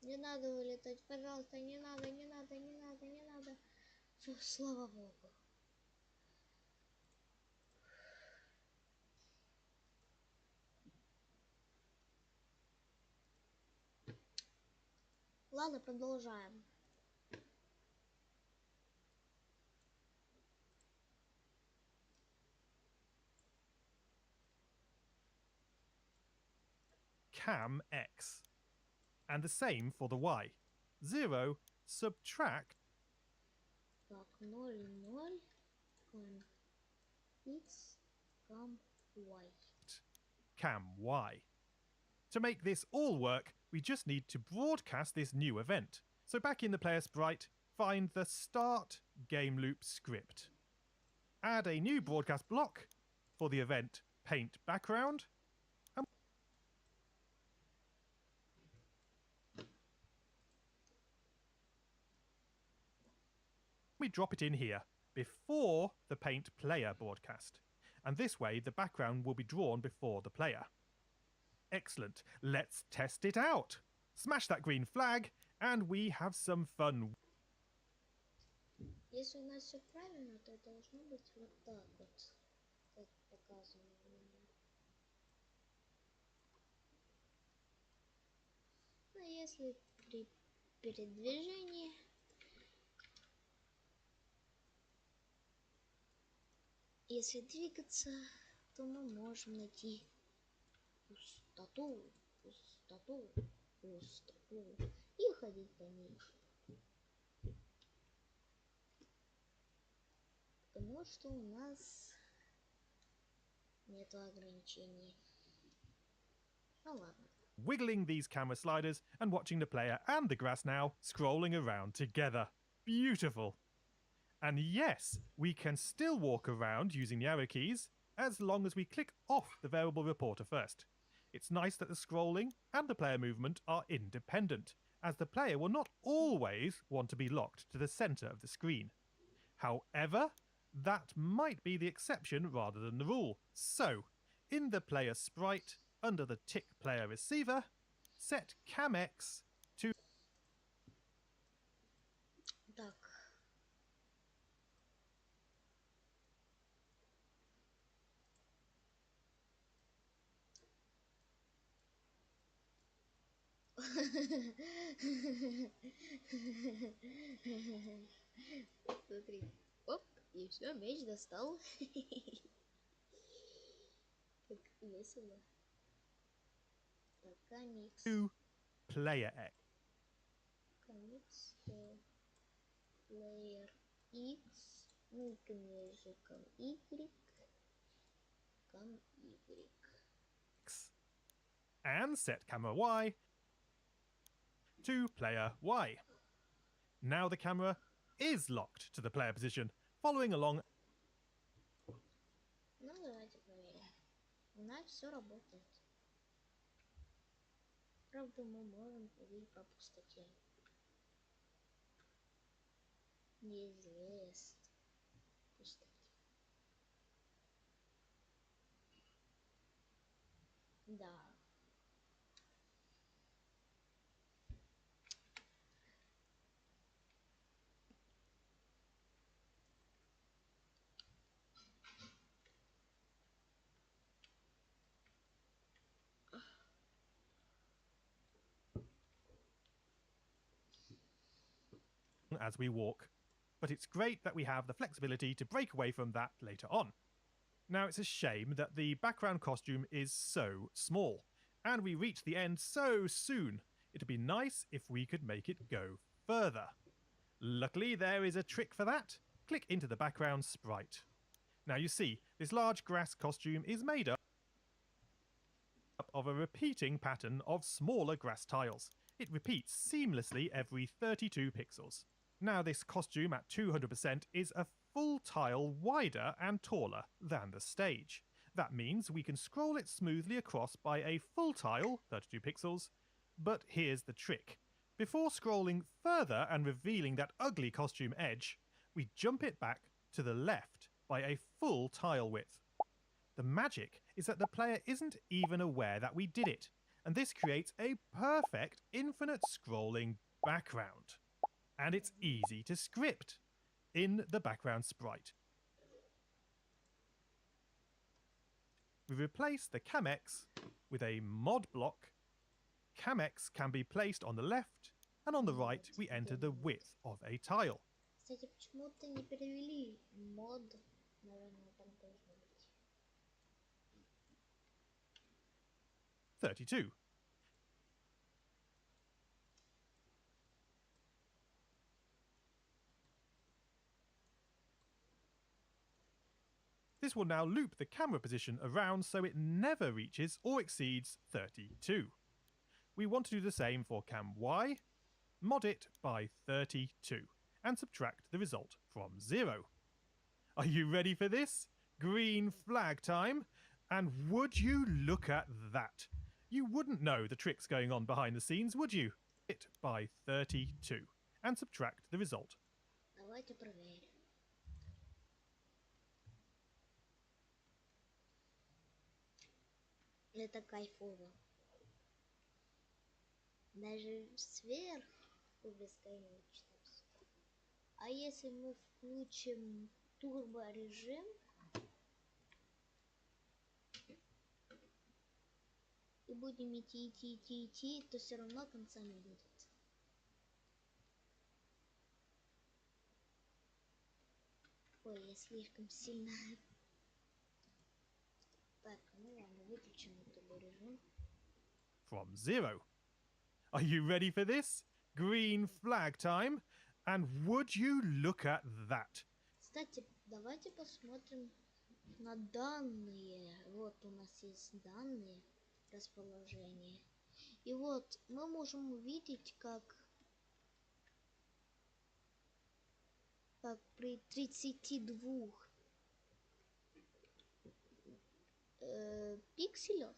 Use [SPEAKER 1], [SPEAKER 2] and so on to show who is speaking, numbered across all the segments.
[SPEAKER 1] Не надо вылетать, пожалуйста, не надо, не надо, не надо, не надо. Фу, слава богу. Ладно, продолжаем.
[SPEAKER 2] Cam X. And the same for the Y. 0 subtract.
[SPEAKER 1] Так, 0, 0, cam X, cam Y.
[SPEAKER 2] Cam Y. To make this all work, we just need to broadcast this new event. So back in the player sprite, find the start game loop script. Add a new broadcast block for the event paint background. And we drop it in here before the paint player broadcast. And this way the background will be drawn before the player. Excellent. Let's test it out. Smash that green flag, and we have some fun.
[SPEAKER 1] Если у нас все правильно, то должно быть вот так вот, как показано у меня. Но если при передвижении если двигаться, то мы можем найти пустоту, пустоту, пустоту и ходить по ней. Потому что у нас нету ограничений. Ну ладно.
[SPEAKER 2] Wiggling these camera sliders and watching the player and the grass now scrolling around together. Beautiful. And yes, we can still walk around using the arrow keys as long as we click off the variable reporter first. It's nice that the scrolling and the player movement are independent, as the player will not always want to be locked to the centre of the screen. However, that might be the exception rather than the rule. So, in the player sprite, under the tick player receiver, set CamX to...
[SPEAKER 1] Так. Смотри. Оп, и все, меч достал. Как весело. Так, комикс.
[SPEAKER 2] to player X.
[SPEAKER 1] Комикс. Player X. Ну, конечно, ком Y. Ком Y.
[SPEAKER 2] And set camera Y to player Y. Now the camera is locked to the player position, following along.
[SPEAKER 1] Ну, давайте проверим. У нас все работает. Правда, мы можем ходить по пустоте. Неизвестно. Пустоте. Да.
[SPEAKER 2] As we walk, but it's great that we have the flexibility to break away from that later on. Now it's a shame that the background costume is so small, and we reach the end so soon. It'd be nice if we could make it go further. Luckily there is a trick for that. Click into the background sprite. Now you see, this large grass costume is made up of a repeating pattern of smaller grass tiles. It repeats seamlessly every 32 pixels. Now this costume at 200% is a full tile wider and taller than the stage. That means we can scroll it smoothly across by a full tile, 32 pixels, but here's the trick. Before scrolling further and revealing that ugly costume edge, we jump it back to the left by a full tile width. The magic is that the player isn't even aware that we did it. and this creates a perfect infinite scrolling background. And it's easy to script in the background sprite. We replace the CamX with a mod block. CamX can be placed on the left, and on the right we enter the width of a tile.
[SPEAKER 1] Кстати, почему-то не перевели мод, наверное, там должно быть.
[SPEAKER 2] 32. This will now loop the camera position around so it never reaches or exceeds 32. We want to do the same for cam Y. Mod it by 32 and subtract the result from 0. Are you ready for this? Green flag time. And would you look at that? You wouldn't know the tricks going on behind the scenes, would you? It by 32 and subtract the result.
[SPEAKER 1] Давайте проверим. Это кайфово. Даже сверху бесконечно. А если мы включим турбо режим и будем идти, то все равно конца не будет. Ой, я слишком сильно. Так, ну ладно, выключим турбо режим.
[SPEAKER 2] From 0. Are you ready for this? Green flag time. And would you look at that?
[SPEAKER 1] Кстати, давайте посмотрим на данные. Вот у нас есть данные расположения. И вот мы можем увидеть, как при 32 пикселев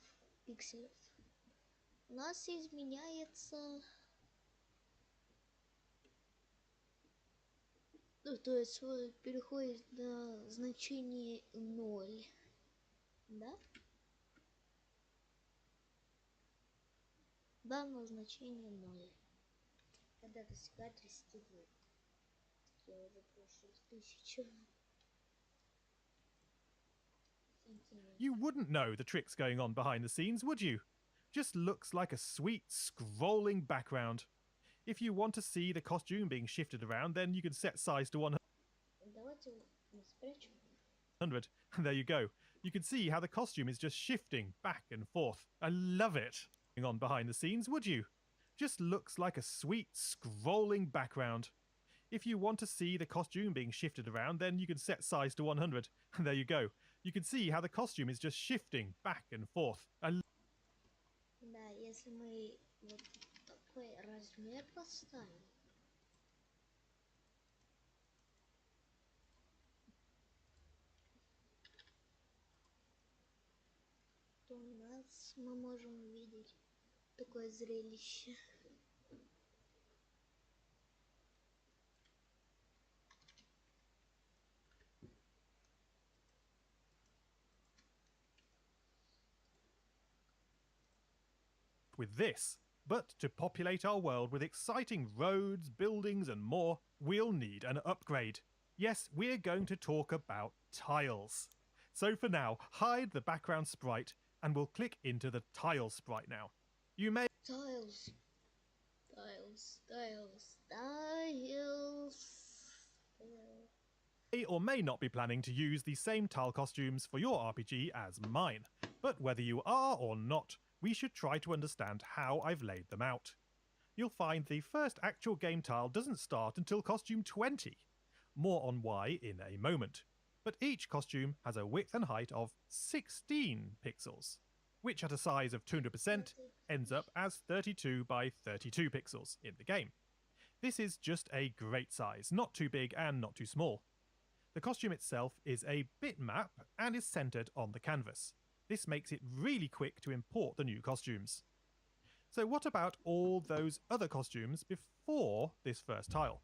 [SPEAKER 1] у нас изменяется, ну, то есть переходит на значение 0, да? Данное значение 0. Когда достигает 32. Я уже прошел 1000.
[SPEAKER 2] You wouldn't know the tricks going on behind the scenes, would you? Just looks like a sweet scrolling background. If you want to see the costume being shifted around, then you can set size to 100.
[SPEAKER 1] Давайте спрячем.
[SPEAKER 2] And there you go. You can see how the costume is just shifting back and forth. I love it. Going on behind the scenes, would you? Just looks like a sweet scrolling background. If you want to see the costume being shifted around, then you can set size to 100. And there you go. You can see how the costume is just shifting back and forth.
[SPEAKER 1] Да, если мы вот такой размер поставим, то у нас мы можем увидеть такое зрелище.
[SPEAKER 2] With this, but to populate our world with exciting roads, buildings, and more, we'll need an upgrade. Yes, we're going to talk about tiles. So for now, hide the background sprite, and we'll click into the tile sprite now. You may
[SPEAKER 1] Tiles.
[SPEAKER 2] or may not be planning to use the same tile costumes for your RPG as mine, but whether you are or not, we should try to understand how I've laid them out. You'll find the first actual game tile doesn't start until costume 20. More on why in a moment. But each costume has a width and height of 16 pixels, which at a size of 200% ends up as 32 by 32 pixels in the game. This is just a great size, not too big and not too small. The costume itself is a bitmap and is centered on the canvas. This makes it really quick to import the new costumes. So what about all those other costumes before this first tile?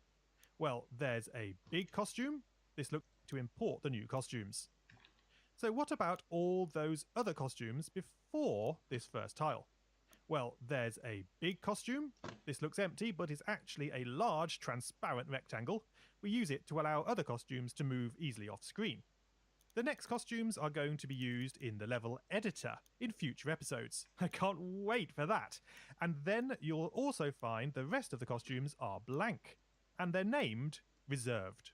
[SPEAKER 2] Well, there's a big costume. This looks to import the new costumes. So what about all those other costumes before this first tile? Well, there's a big costume. This looks empty, but is actually a large, transparent rectangle. We use it to allow other costumes to move easily off screen. The next costumes are going to be used in the level editor in future episodes. I can't wait for that. And then you'll also find the rest of the costumes are blank, and they're named reserved.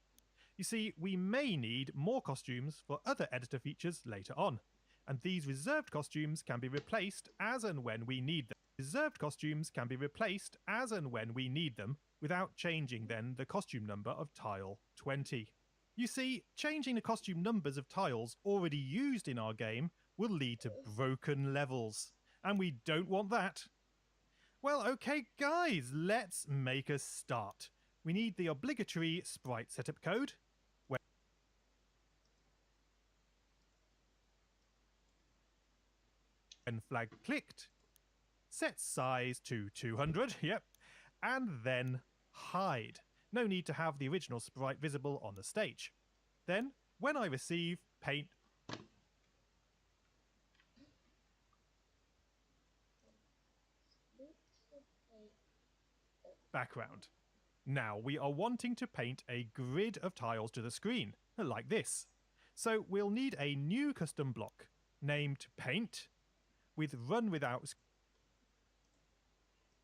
[SPEAKER 2] You see, we may need more costumes for other editor features later on, and these reserved costumes can be replaced as and when we need them. Reserved costumes can be replaced as and when we need them without changing then the costume number of tile 20. You see, changing the costume numbers of tiles already used in our game will lead to broken levels, and we don't want that. Well, okay guys, let's make a start. We need the obligatory sprite setup code. When flag clicked, set size to 200, yep, and then hide. No need to have the original sprite visible on the stage. Then, when I receive paint background. Now we are wanting to paint a grid of tiles to the screen, like this. So we'll need a new custom block named paint with run without.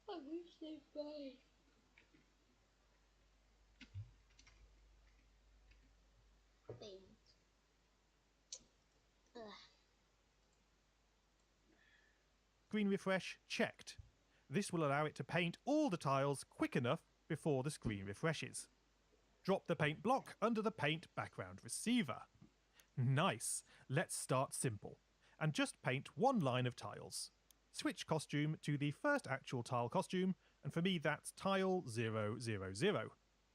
[SPEAKER 1] I wish they died. Paint.
[SPEAKER 2] Screen refresh checked. This will allow it to paint all the tiles quick enough before the screen refreshes. Drop the paint block under the paint background receiver. Nice. Let's start simple and just paint one line of tiles. Switch costume to the first actual tile costume, and for me that's tile 000.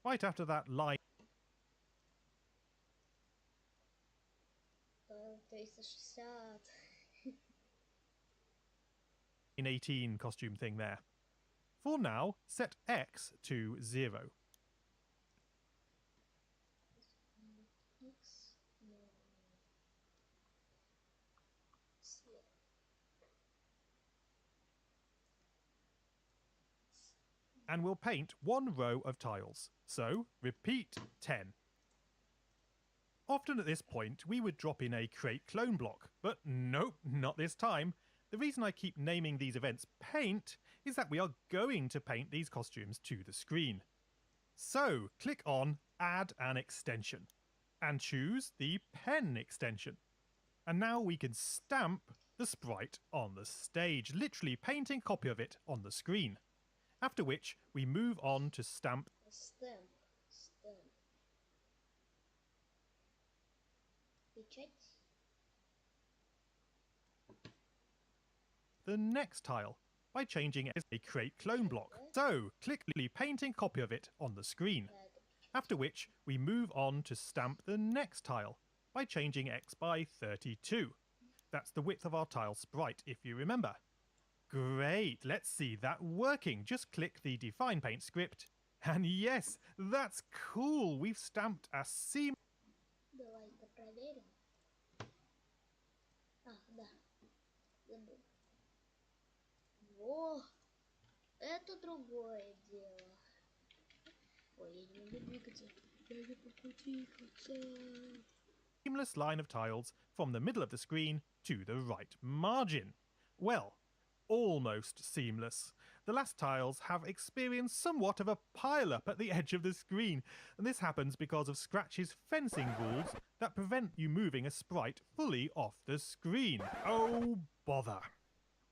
[SPEAKER 2] Right after that line
[SPEAKER 1] 360.
[SPEAKER 2] in 18 costume thing there. For now, set X to 0. And we'll paint one row of tiles. So, repeat 10. Often at this point, we would drop in a crate clone block, but nope, not this time. The reason I keep naming these events paint is that we are going to paint these costumes to the screen. So, click on Add an Extension, and choose the pen extension. And now we can stamp the sprite on the stage, literally painting a copy of it on the screen. After which, we move on to stamp the next tile by changing it as a crate clone block. So, click the painting copy of it on the screen. After which, we move on to stamp the next tile by changing X by 32. That's the width of our tile sprite, if you remember. Great, let's see that working. Just click the Define Paint script. And yes, that's cool. We've stamped a seam.
[SPEAKER 1] Давай-ка проверим. Да. Забыл. Во, это другое дело. Ой, я не могу двигаться. Я не могу двигаться.
[SPEAKER 2] Seamless line of tiles from the middle of the screen to the right margin. Well, almost seamless. The last tiles have experienced somewhat of a pile-up at the edge of the screen, and this happens because of Scratch's fencing rules that prevent you moving a sprite fully off the screen. Oh, bother.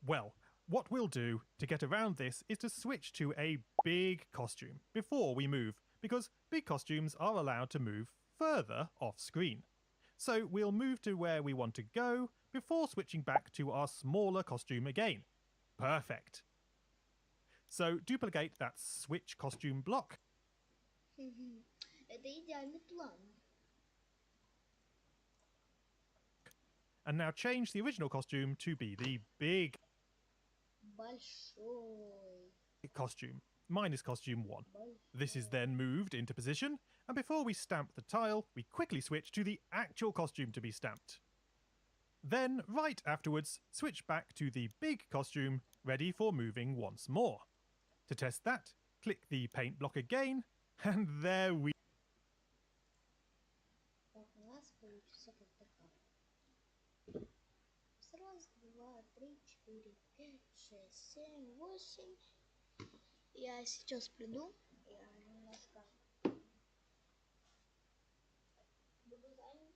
[SPEAKER 2] Well, what we'll do to get around this is to switch to a big costume before we move, because big costumes are allowed to move further off screen. So we'll move to where we want to go before switching back to our smaller costume again. Perfect. So duplicate that switch costume block.
[SPEAKER 1] Это идеальный план.
[SPEAKER 2] And now change the original costume to be the big
[SPEAKER 1] Большой.
[SPEAKER 2] costume, minus costume 1. This is then moved into position, and before we stamp the tile, we quickly switch to the actual costume to be stamped. Then, right afterwards, switch back to the big costume, ready for moving once more. To test that, click the paint block again, and there we
[SPEAKER 1] Так, у нас получится как-то так. Раз, два, три, четыре, пять, шесть, семь, восемь. Я сейчас приду. Я немножко буду занят.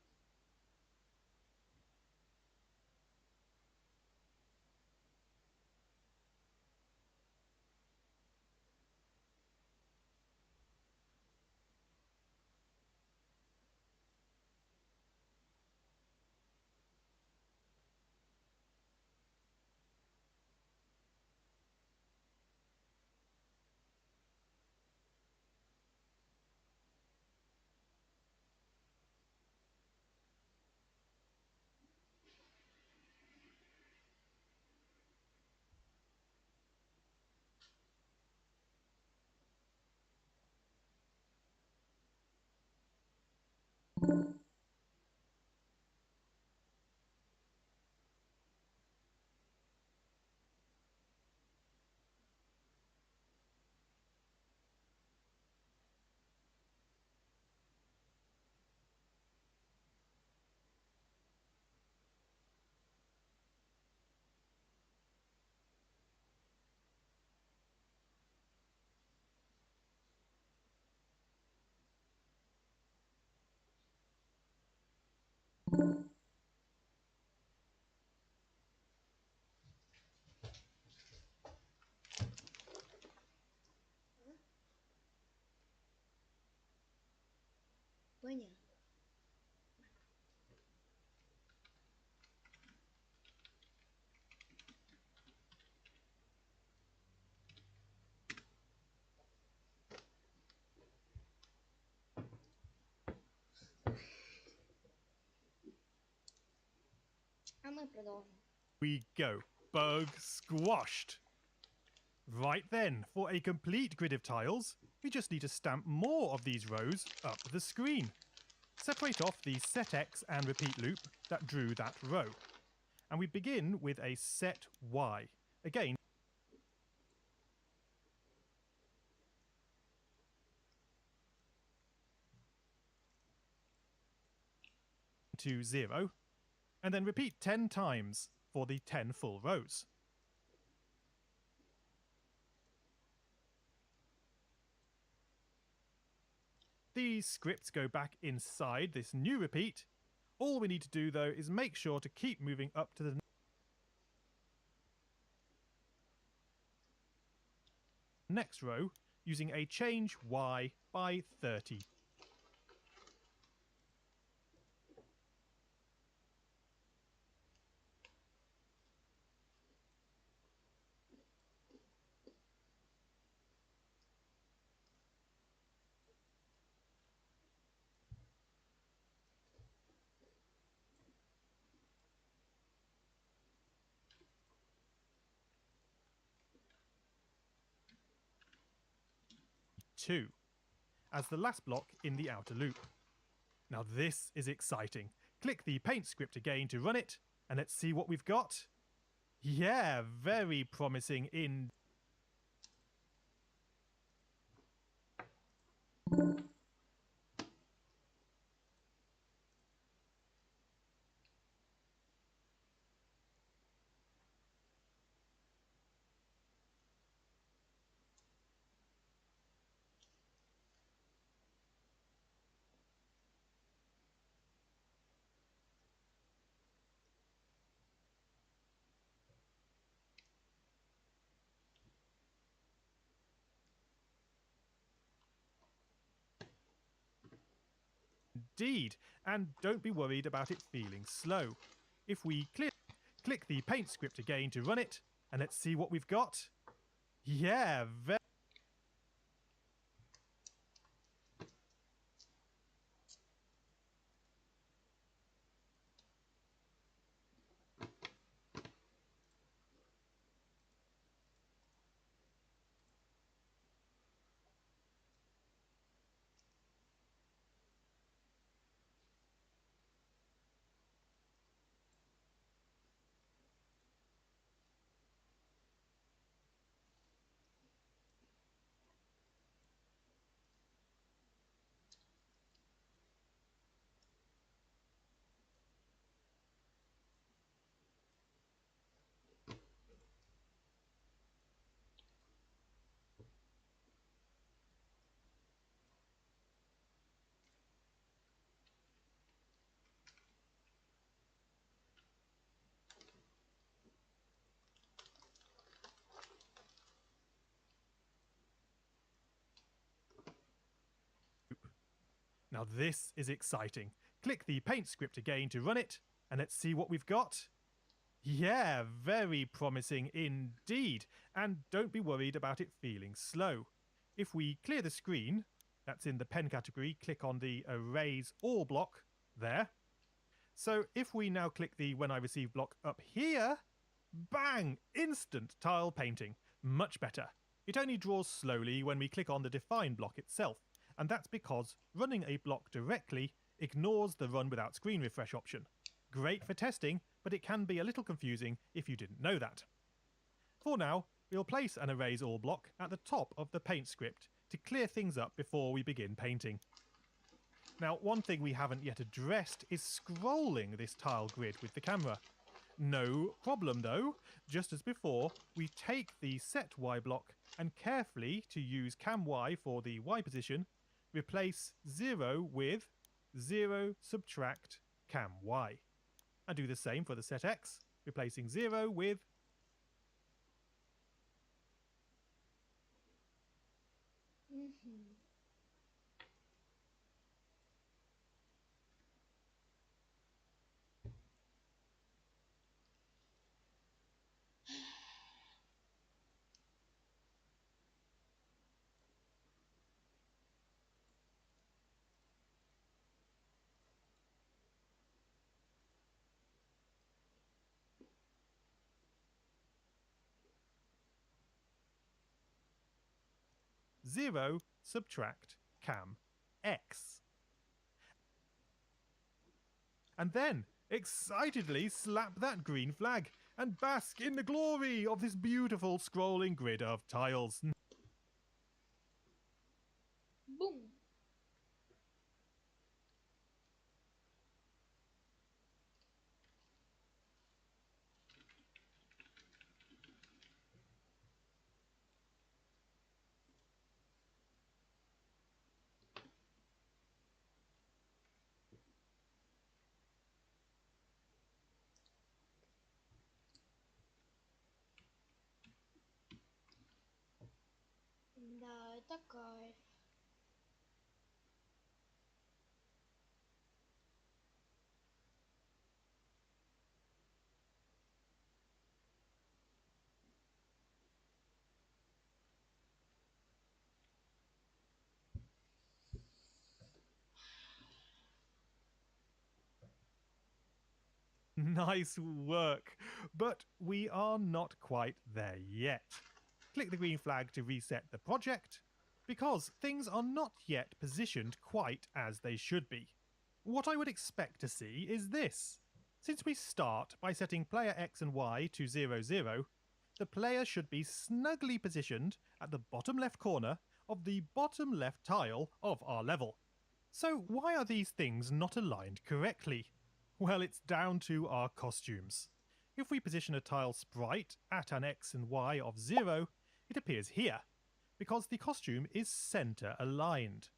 [SPEAKER 1] Понятно. А мы продолжим.
[SPEAKER 2] go. Bug squashed. Right then, for a complete grid of tiles, we just need to stamp more of these rows up the screen. Separate off the set X and repeat loop that drew that row. And we begin with a set Y. Again, to 0, and then repeat 10 times for the 10 full rows. These scripts go back inside this new repeat. All we need to do though is make sure to keep moving up to the next row using a change Y by 30. Two, as the last block in the outer loop. Now this is exciting. Click the paint script again to run it, and let's see what we've got. Yeah, very promising in. Indeed, and don't be worried about it feeling slow. If we click the paint script again to run it, and let's see what we've got. Yeah, very. Now this is exciting. Click the paint script again to run it, and let's see what we've got. Yeah, very promising indeed. And don't be worried about it feeling slow. If we clear the screen, that's in the pen category, click on the Erase All block there. So if we now click the When I Receive block up here, bang! Instant tile painting. Much better. It only draws slowly when we click on the Define block itself, and that's because running a block directly ignores the Run Without Screen Refresh option. Great for testing, but it can be a little confusing if you didn't know that. For now, we'll place an Erase All block at the top of the paint script to clear things up before we begin painting. Now, one thing we haven't yet addressed is scrolling this tile grid with the camera. No problem though. Just as before, we take the Set Y block and carefully, to use Cam Y for the Y position, replace 0 with 0 subtract Cam Y. And do the same for the Set X, replacing 0 with zero subtract Cam X. And then, excitedly slap that green flag and bask in the glory of this beautiful scrolling grid of tiles.
[SPEAKER 1] Boom. Да, это кайф.
[SPEAKER 2] Nice work, but we are not quite there yet. Click the green flag to reset the project, because things are not yet positioned quite as they should be. What I would expect to see is this. Since we start by setting player X and Y to 0, 0, the player should be snugly positioned at the bottom left corner of the bottom left tile of our level. So why are these things not aligned correctly? Well, it's down to our costumes. If we position a tile sprite at an X and Y of 0, it appears here, because the costume is center aligned.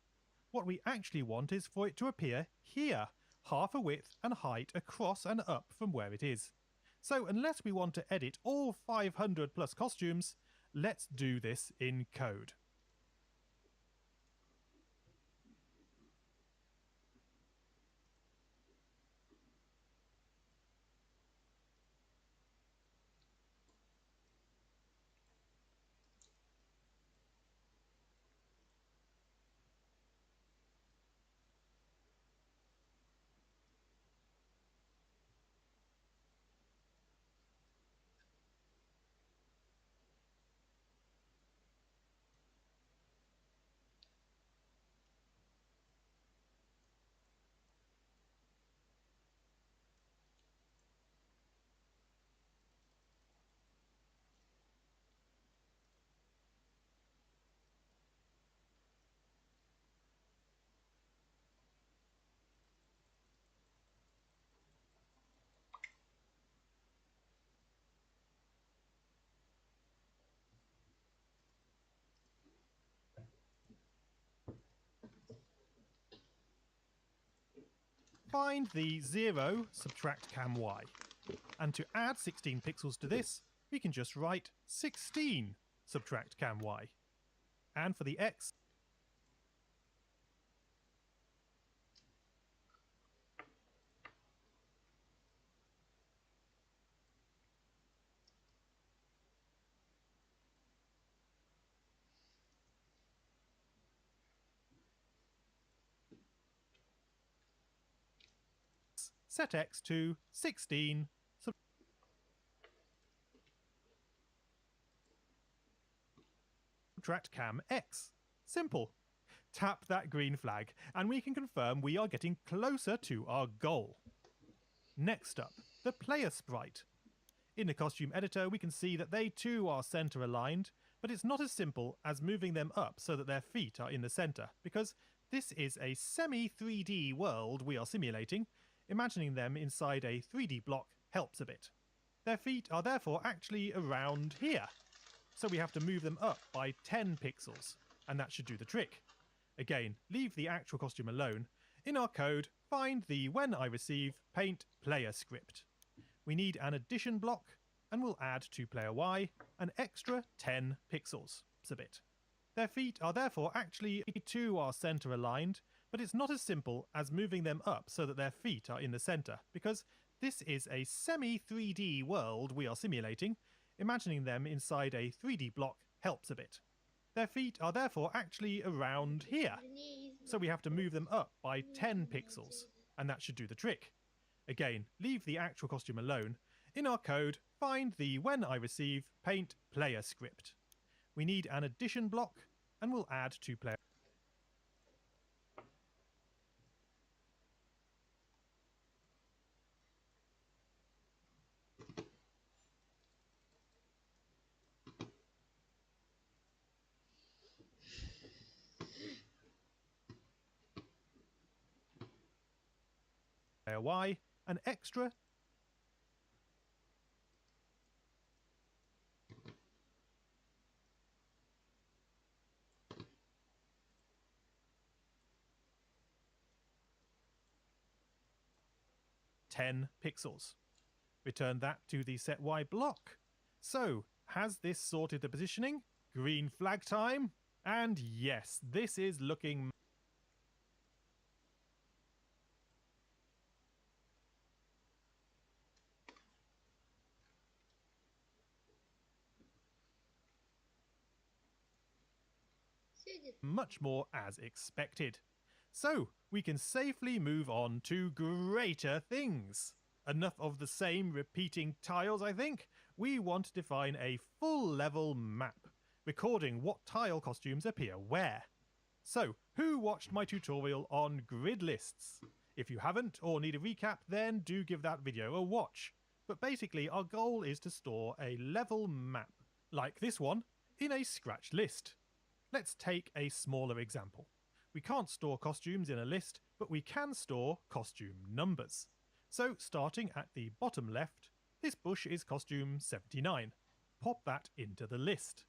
[SPEAKER 2] What we actually want is for it to appear here, half a width and height across and up from where it is. So unless we want to edit all 500 plus costumes, let's do this in code. Find the 0, subtract Cam Y. And to add 16 pixels to this, we can just write 16, subtract Cam Y. And for the X, set x to 16, subtract cam x. Simple. Tap that green flag and we can confirm we are getting closer to our goal. Next up, the player sprite. In the costume editor, we can see that they too are center aligned, but it's not as simple as moving them up so that their feet are in the center, because this is a semi-3D world we are simulating. Imagining them inside a 3D block helps a bit. Their feet are therefore actually around here, so we have to move them up by 10 pixels, and that should do the trick. Again, leave the actual costume alone. In our code, find the when I receive paint player script. We need an addition block, and we'll add to player Y an extra 10 pixels. It's a bit. Their feet are therefore actually too are center aligned, but it's not as simple as moving them up so that their feet are in the center, because this is a semi-3D world we are simulating. Imagining them inside a 3D block helps a bit. Their feet are therefore actually around here, so we have to move them up by 10 pixels, and that should do the trick. Again, leave the actual costume alone. In our code, find the when I receive paint player script. We need an addition block, and we'll add to player. Y, an extra 10 pixels. Return that to the set Y block. So, has this sorted the positioning? Green flag time? And yes, this is looking much more as expected. So, we can safely move on to greater things. Enough of the same repeating tiles, I think. We want to define a full level map, recording what tile costumes appear where. So, who watched my tutorial on grid lists? If you haven't or need a recap, then do give that video a watch. But basically, our goal is to store a level map, like this one, in a scratch list. Let's take a smaller example. We can't store costumes in a list, but we can store costume numbers. So starting at the bottom left, this bush is costume 79. Pop that into the list.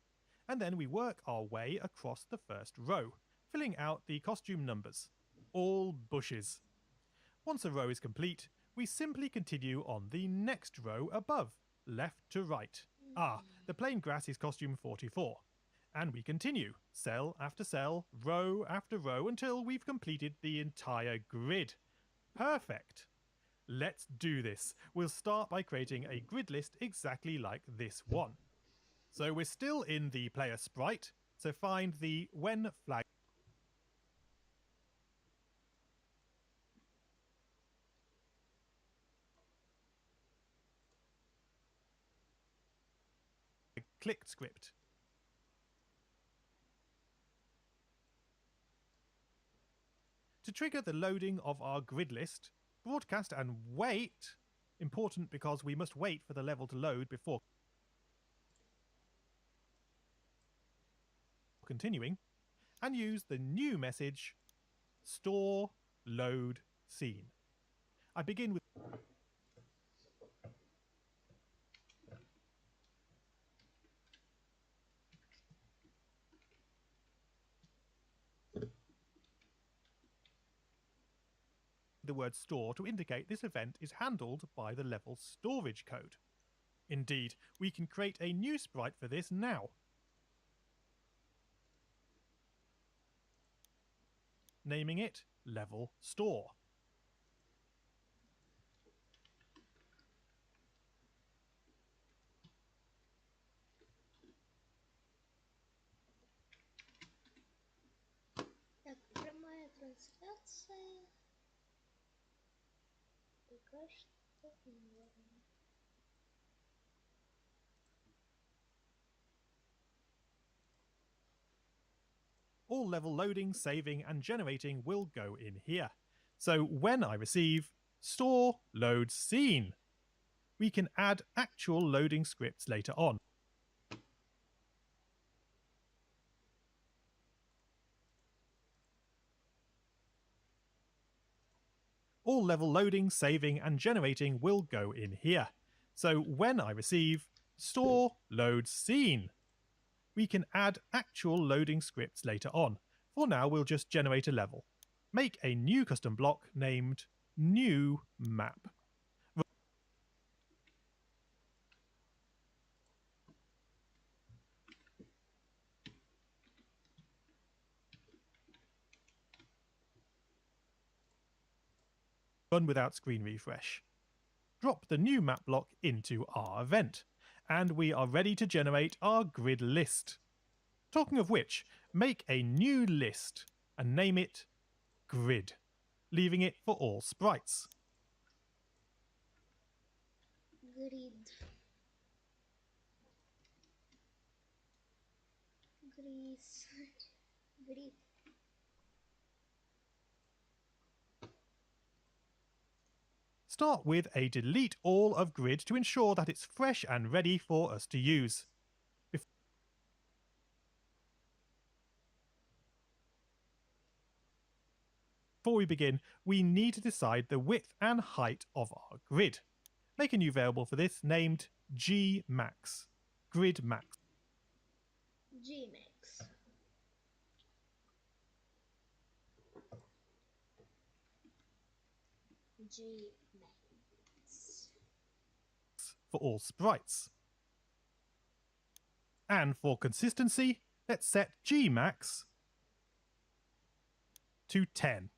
[SPEAKER 2] And then we work our way across the first row, filling out the costume numbers. All bushes. Once a row is complete, we simply continue on the next row above, left to right. The plain grass is costume 44. And we continue, cell after cell, row after row, until we've completed the entire grid. Perfect! Let's do this. We'll start by creating a grid list exactly like this one. So we're still in the player sprite, so find the when flag. Clicked script. To trigger the loading of our grid list, broadcast and wait, important because we must wait for the level to load before continuing, and use the new message, store load scene. I begin with the word store to indicate this event is handled by the level storage code. Indeed, we can create a new sprite for this now. Naming it level store.
[SPEAKER 1] Так, прямая трансляция. Пока что неверно.
[SPEAKER 2] All level loading, saving, and generating will go in here. So when I receive store load scene, we can add actual loading scripts later on. All level loading, saving, and generating will go in here. So when I receive store load scene, we can add actual loading scripts later on. For now, we'll just generate a level. Make a new custom block named new map. Run without screen refresh. Drop the new map block into our event, and we are ready to generate our grid list. Talking of which, make a new list and name it grid, leaving it for all sprites.
[SPEAKER 1] Grid. Gris. Grid.
[SPEAKER 2] Start with a delete all of grid to ensure that it's fresh and ready for us to use. Before we begin, we need to decide the width and height of our grid. Make a new variable for this named gmax, grid max.
[SPEAKER 1] Gmax. Gmax.
[SPEAKER 2] For all sprites. And for consistency, let's set gmax to 10.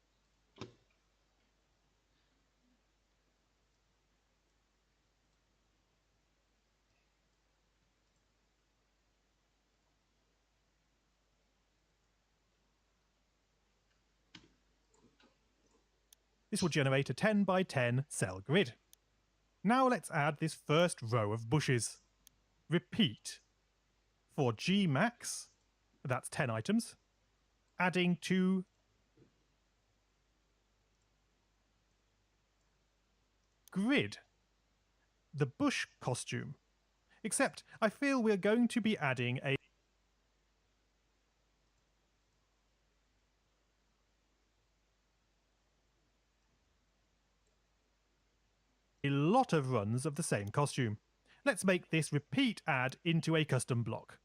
[SPEAKER 2] This will generate a 10 by 10 cell grid. Now let's add this first row of bushes. Repeat. For gmax, that's 10 items, adding to grid, the bush costume. Except I feel we're going to be adding a lot of runs of the same costume. Let's make this repeat add into a custom block.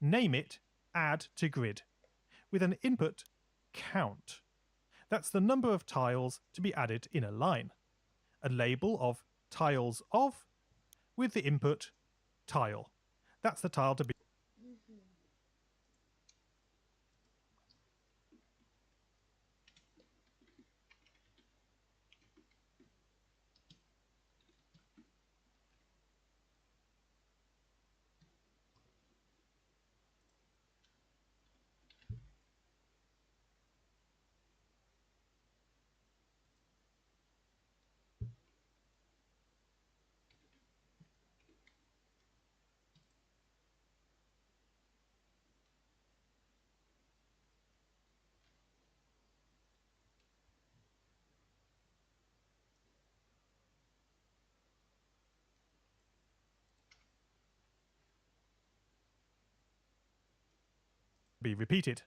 [SPEAKER 2] Name it add to grid with an input count. That's the number of tiles to be added in a line. A label of tiles of with the input tile. That's the tile to be. Repeated.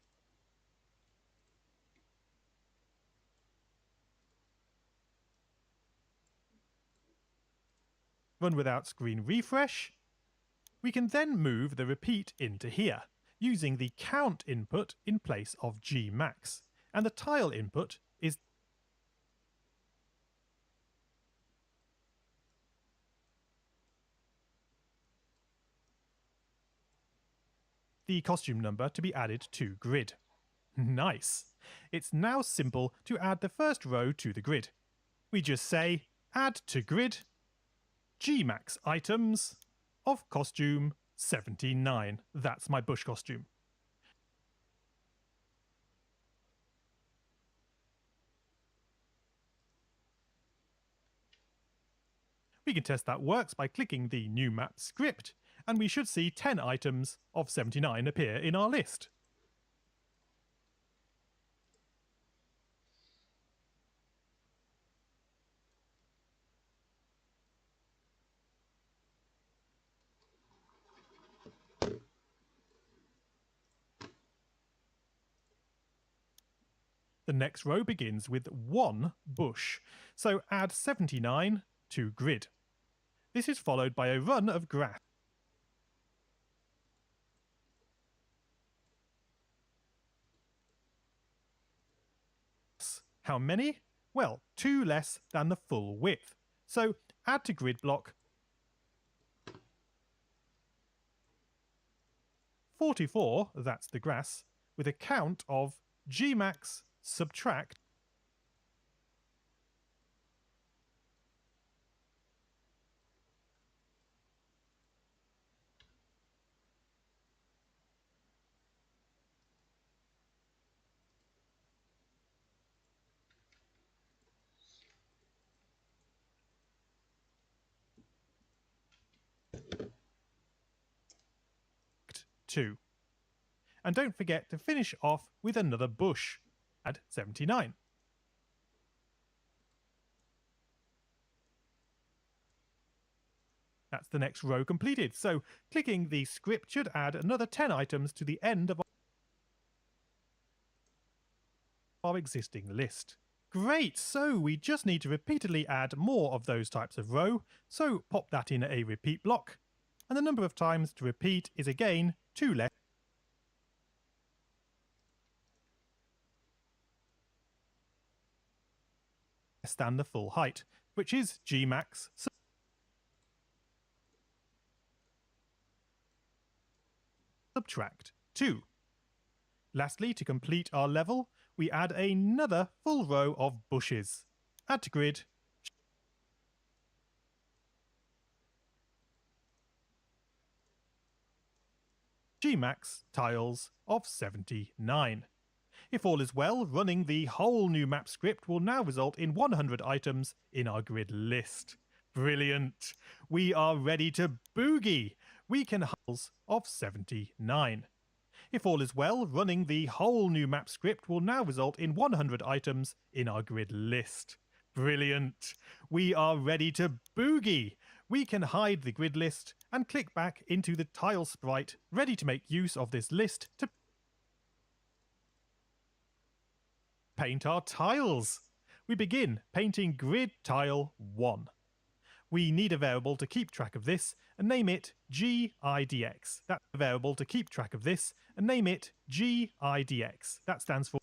[SPEAKER 2] Run without screen refresh. We can then move the repeat into here, using the count input in place of gmax, and the tile input is the costume number to be added to grid. Nice. It's now simple to add the first row to the grid. We just say add to grid gmax items of costume 79. That's my bush costume. We can test that works by clicking the new map script, and we should see 10 items of 79 appear in our list. The next row begins with 1 bush, so add 79 to grid. This is followed by a run of grass. How many? Well, 2 less than the full width. So add to grid block 44, that's the grass, with a count of gmax subtract two. And don't forget to finish off with another bush. Add 79. That's the next row completed. So clicking the script should add another 10 items to the end of our existing list. Great, so we just need to repeatedly add more of those types of row, so pop that in a repeat block, and the number of times to repeat is again 2 less than the full height, which is gmax subtract 2. Lastly, to complete our level, we add another full row of bushes. Add to grid gmax tiles of 79. If all is well, running the whole new map script will now result in 100 items in our grid list. Brilliant! We are ready to boogie! We can tiles of 79. If all is well, running the whole new map script will now result in 100 items in our grid list. Brilliant! We are ready to boogie! We can hide the grid list and click back into the tile sprite, ready to make use of this list to paint our tiles. We begin painting grid tile 1. We need a variable to keep track of this and name it GIDX. That's a variable to keep track of this and name it GIDX. That stands for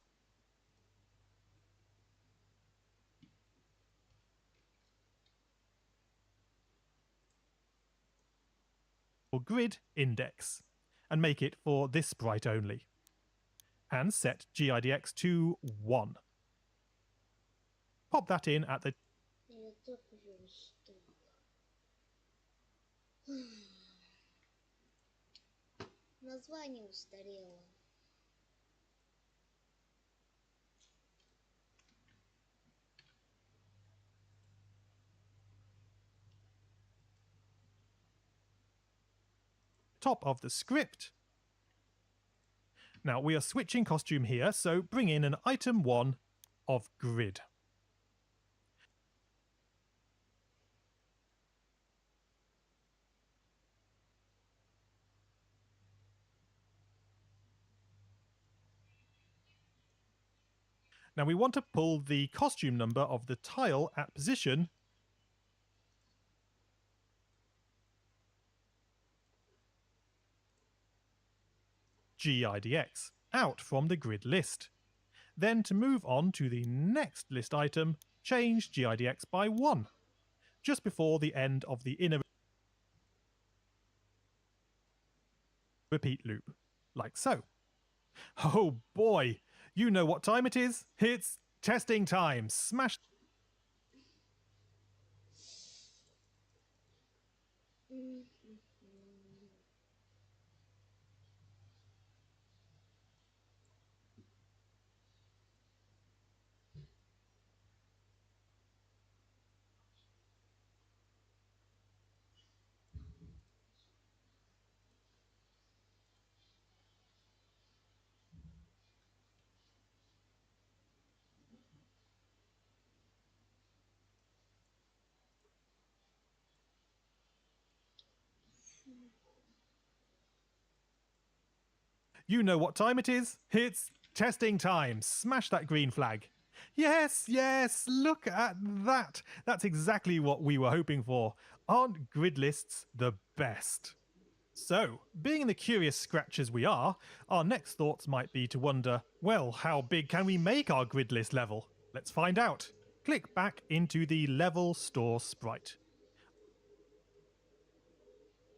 [SPEAKER 2] grid index and make it for this sprite only. And set GIDX to 1. Pop that in at the
[SPEAKER 1] Название устарело.
[SPEAKER 2] top of the script. Now we are switching costume here, so bring in an item 1 of grid. Now we want to pull the costume number of the tile at position GIDX out from the grid list. Then to move on to the next list item, change GIDX by 1, just before the end of the inner repeat loop, like so. Oh boy, you know what time it is? It's testing time. Smash You know what time it is? It's testing time. Smash that green flag. Yes, yes, look at that. That's exactly what we were hoping for. Aren't grid lists the best? So, being the curious scratchers we are, our next thoughts might be to wonder, well, how big can we make our grid list level? Let's find out. Click back into the level store sprite.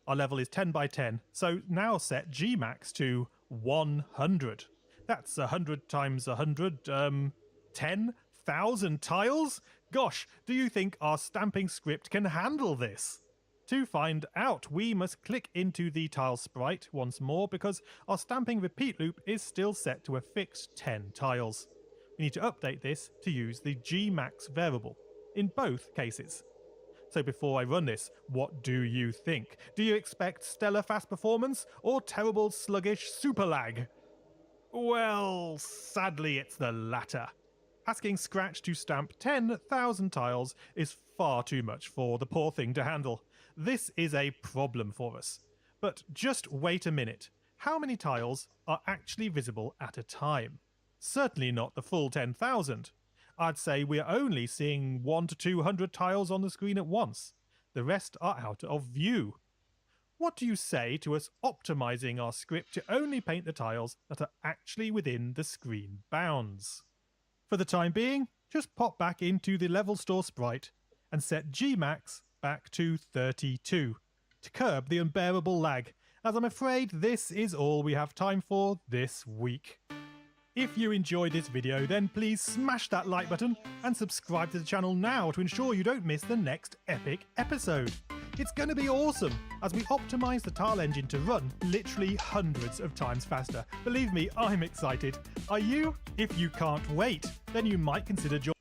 [SPEAKER 2] Our level is 10 by 10, so now set Gmax to 100. That's 100 times 100, 10,000 tiles? Gosh, do you think our stamping script can handle this? To find out, we must click into the tile sprite once more because our stamping repeat loop is still set to a fixed 10 tiles. We need to update this to use the Gmax variable in both cases. So before I run this, what do you think? Do you expect stellar fast performance or terrible sluggish super lag? Well, sadly it's the latter. Asking Scratch to stamp 10,000 tiles is far too much for the poor thing to handle. This is a problem for us. But just wait a minute. How many tiles are actually visible at a time? Certainly not the full 10,000. I'd say we're only seeing 100 to 200 tiles on the screen at once. The rest are out of view. What do you say to us optimizing our script to only paint the tiles that are actually within the screen bounds? For the time being, just pop back into the level store sprite and set Gmax back to 32 to curb the unbearable lag, as I'm afraid this is all we have time for this week. If you enjoyed this video, then please smash that like button and subscribe to the channel now to ensure you don't miss the next epic episode. It's going to be awesome as we optimize the tile engine to run literally hundreds of times faster. Believe me, I'm excited. Are you? If you can't wait, then you might consider joining